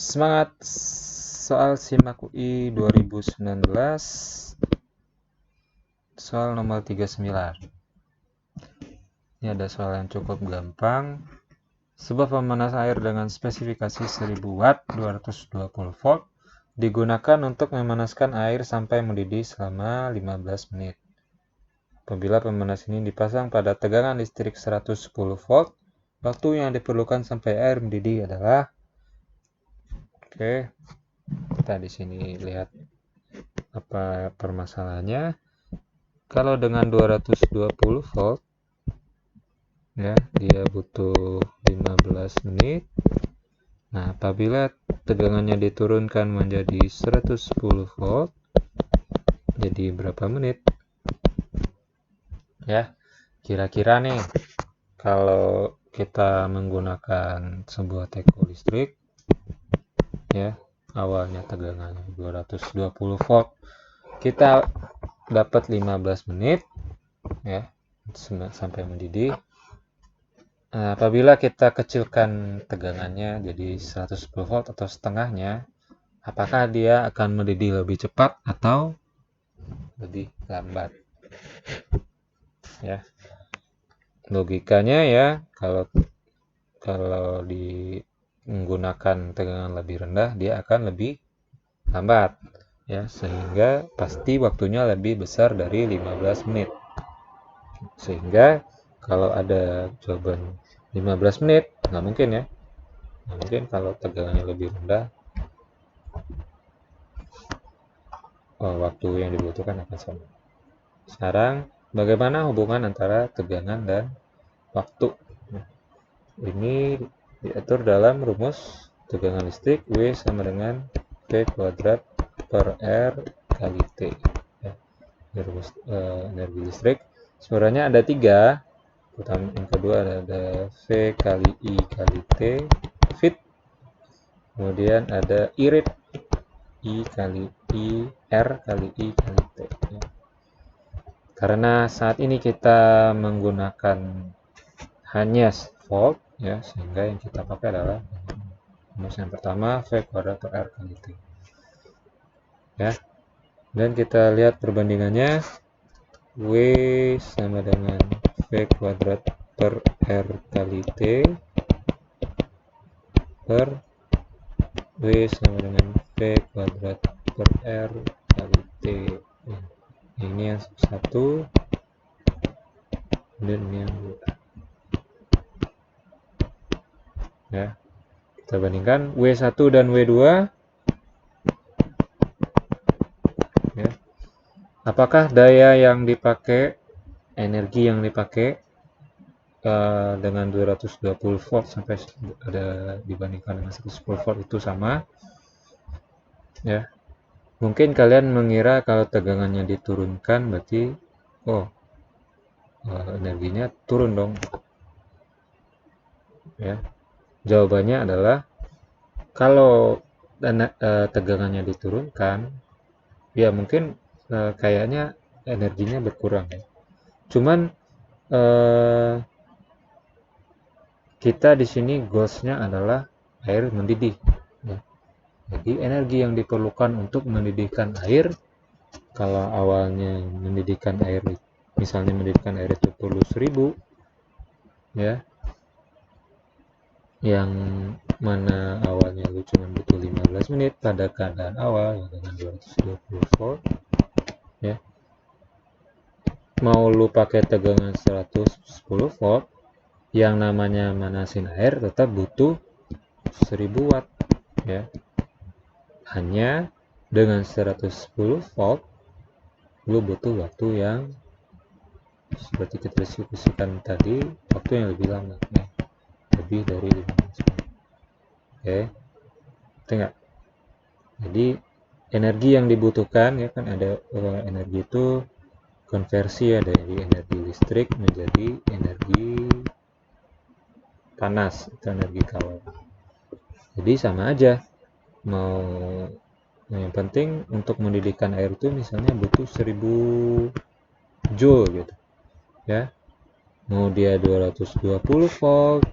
Semangat soal SIMAK UI 2019, soal nomor 39. Ini ada soal yang cukup gampang. Sebuah pemanas air dengan spesifikasi 1000 watt 220 volt digunakan untuk memanaskan air sampai mendidih selama 15 menit. Apabila pemanas ini dipasang pada tegangan listrik 110 volt, waktu yang diperlukan sampai air mendidih adalah. Oke, kita di sini lihat apa permasalahannya. Kalau dengan 220 volt ya, dia butuh 15 menit. Nah, apabila tegangannya diturunkan menjadi 110 volt, jadi berapa menit? Ya, kira-kira nih, kalau kita menggunakan sebuah teko listrik, ya, awalnya tegangannya 220 volt, kita dapat 15 menit, ya, sampai mendidih. Nah, apabila kita kecilkan tegangannya jadi 110 volt atau setengahnya, apakah dia akan mendidih lebih cepat atau lebih lambat? Ya, logikanya ya, kalau menggunakan tegangan lebih rendah, dia akan lebih lambat, ya, sehingga pasti waktunya lebih besar dari 15 menit. Sehingga kalau ada jawaban 15 menit, nggak mungkin ya. Nggak mungkin kalau tegangannya lebih rendah, waktu yang dibutuhkan akan sama. Sekarang, bagaimana hubungan antara tegangan dan waktu? Ini diatur dalam rumus tegangan listrik W sama dengan V kuadrat per R kali T. Ya, rumus energi listrik sebenarnya ada 3. Yang kedua ada V kali I kali T fit. Kemudian ada I rate, I kali I R kali I kali T. Ya. Karena saat ini kita menggunakan hanya volt, ya, sehingga yang kita pakai adalah rumus yang pertama V kuadrat per R kali T. Ya. Dan kita lihat perbandingannya, W sama dengan V kuadrat per R kali T per W sama dengan V kuadrat per R kali T. Ini yang satu, dan ini yang dua. Ya, kita bandingkan W1 dan W2. Ya. Apakah daya yang dipakai, energi yang dipakai dengan 220 volt sampai ada dibandingkan dengan 110 volt itu sama? Ya, mungkin kalian mengira kalau tegangannya diturunkan berarti energinya turun dong. Ya, jawabannya adalah kalau tegangannya diturunkan, ya mungkin kayaknya energinya berkurang ya. Cuman kita di sini goalsnya adalah air mendidih. Ya. Jadi energi yang diperlukan untuk mendidihkan air, kalau awalnya mendidihkan air, misalnya mendidihkan air itu perlu 1000, ya, yang mana awalnya lu cuma butuh 15 menit pada keadaan awal dengan 220 volt, ya, mau lu pakai tegangan 110 volt, yang namanya manasin air tetap butuh 1000 watt, ya. Hanya dengan 110 volt lu butuh waktu yang seperti kita diskusikan tadi, waktu yang lebih lama, ya, lebih dari 15 menit. Oke, tengok. Jadi energi yang dibutuhkan, ya kan, ada energi itu konversi ya dari energi listrik menjadi energi panas atau energi kalor. Jadi sama aja, yang penting untuk mendidihkan air itu misalnya butuh 1000 joule gitu, ya. Mau dia 220 volt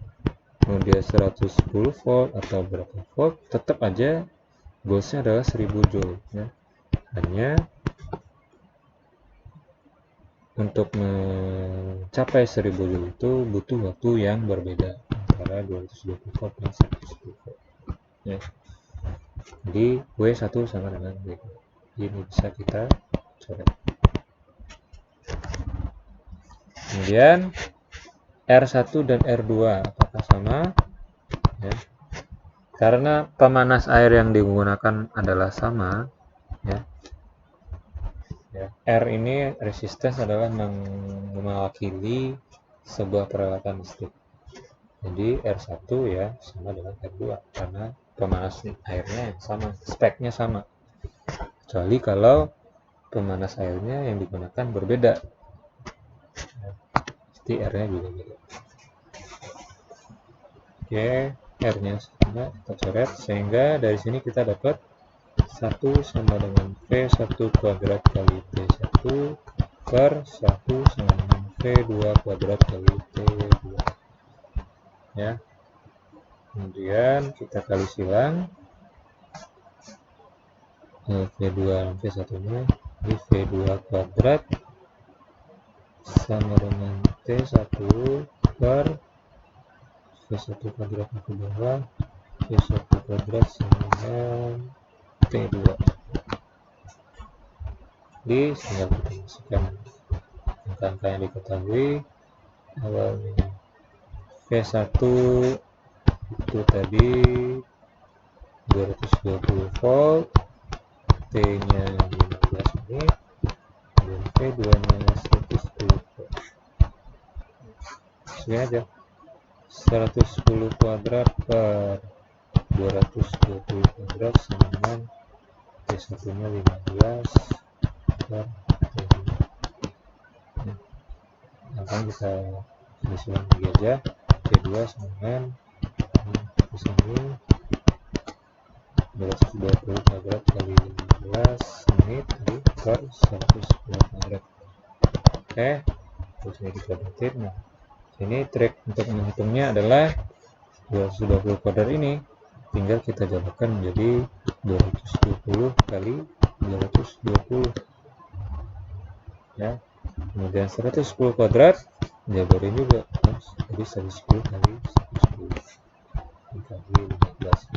dia 110 volt atau berapa volt, tetap aja goalsnya adalah 1000 joule ya. Hanya untuk mencapai 1000 joule itu butuh waktu yang berbeda antara 220 volt dan 110 volt ya. Jadi W1 sama dengan W2. Ini bisa kita coret. Kemudian R1 dan R2 apakah sama? Ya. Karena pemanas air yang digunakan adalah sama, ya. R ini resistance adalah mewakili sebuah peralatan listrik. Jadi R1 ya sama dengan R2 karena pemanas airnya yang sama, speknya sama. Kecuali kalau pemanas airnya yang digunakan berbeda. Jadi R-nya juga beda. Oke, R-nya sama kita coret sehingga dari sini kita dapat 1 sama dengan V1 kuadrat kali T1 per 1 sama dengan V2 kuadrat kali T2 ya. Kemudian kita kali silang V2 dan V1 nya di V2 kuadrat sama dengan T1 per V1 kuadrat ke bawah V1 kuadrat sama dengan T2. Di tinggal kita masukkan angka-angka yang diketahui. Awalnya V1 itu tadi 220 volt, T nya 15 menit, dan V2 nya 110 volt. Segini aja 110 kuadrat per 220 kuadrat sama dengan T1 nya 15 per T2. Akan kita disusun lagi aja T2 sama dengan di sini 220 kuadrat kali 15 menit per 110 kuadrat. Oke, terus ini dikuadratin. Nah, ini trik untuk menghitungnya adalah 220 kuadrat ini tinggal kita jabarkan menjadi 220 kali 220 ya. Kemudian 110 kuadrat jabarin juga, jadi 110 kali 110 dikali 15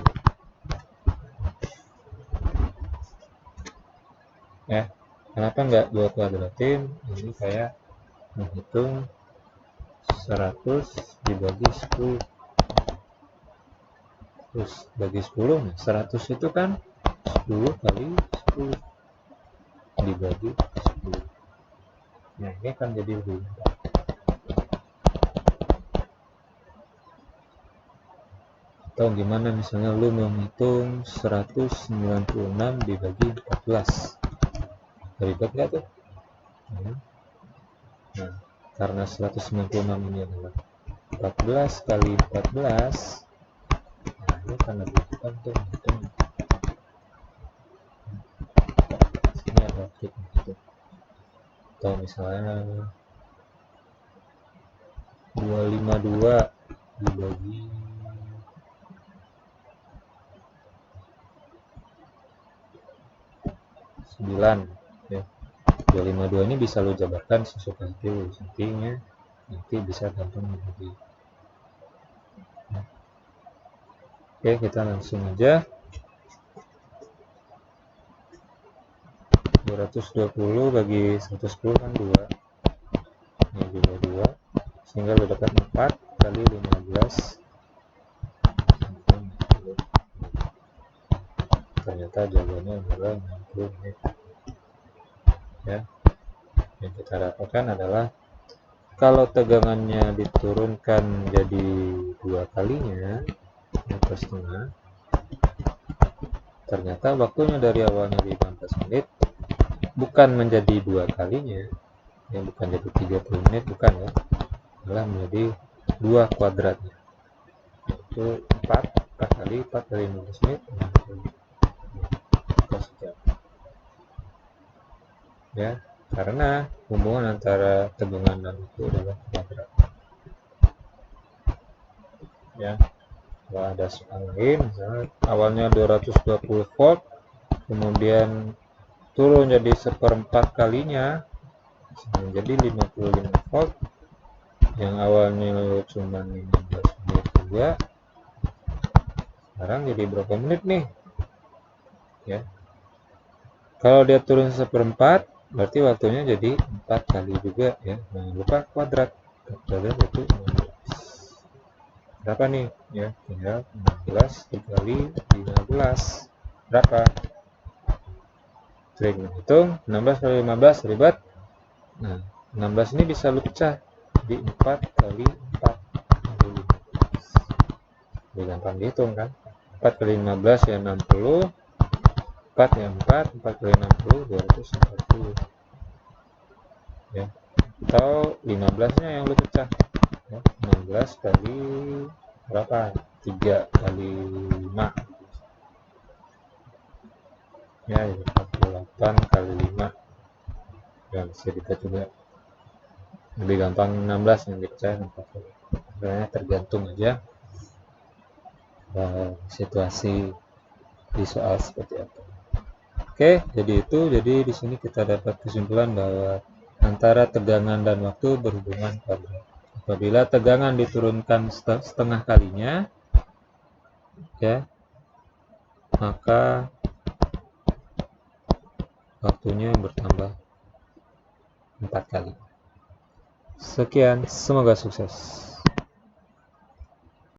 ya. Kenapa nggak dua kuadratin? Ini kayak menghitung 100 dibagi 10 terus bagi 10. Nah, 100 itu kan 10 kali 10 dibagi 10. Nah, ini akan jadi lebih mudah. Atau gimana misalnya lu mau menghitung 196 dibagi 14. Ribet nggak tuh? Nah, karena 196 ini adalah 14 kali 14, nah ini akan lebih mudah untuk menghitung. Ini ada trik gitu. Atau misalnya 252 dibagi 9 ya. 252 ini bisa lo jabarkan sesuka hati lo, intinya nanti bisa gampang dibagi. Oke, kita langsung aja. 220 bagi 110 kan 2, ini juga 2, sehingga lo dapat 4 kali 15. Ternyata jawabannya adalah 60 menit ya. Yang kita dapatkan adalah kalau tegangannya diturunkan jadi 2 kalinya atau setengah, ternyata waktunya dari awalnya 15 menit bukan menjadi 2 kalinya, yang bukan jadi 30 menit, bukan ya, malah menjadi 2 kuadratnya, yaitu 4 kali 4 kali 15 menit ya, karena hubungan antara tegangan dan waktu adalah kuadrat. ya. Kalau ada soal lain, misalnya awalnya 220 volt, kemudian turun jadi seperempat kalinya, jadi 55 volt, yang awalnya cuma 15 menit juga, sekarang jadi berapa menit nih? Ya, kalau dia turun seperempat, berarti waktunya jadi 4 kali juga ya. Jangan lupa kuadrat. Kuadrat itu 16. Berapa nih? Ya, tinggal 16 dikali 15. Berapa? Trik menghitung 16 kali 15 ribet. Nah, 16 ini bisa lu pecah di 4 kali 4 kali 15. Lebih gampang dihitung kan? 4 kali 15 ya 60. 4 ya 4 kali 60 240 ya, atau 15 nya yang lu pecah ya, 16 kali berapa, 3 kali 5 ya, 48 kali 5 ya, bisa dipecah juga. Lebih gampang 16 yang dipecah 4 kali, sebenarnya tergantung aja situasi di soal seperti apa. Oke, jadi di sini kita dapat kesimpulan bahwa antara tegangan dan waktu berhubungan kuadrat. Apabila tegangan diturunkan setengah kalinya, ya, maka waktunya bertambah 4 kali. Sekian, semoga sukses.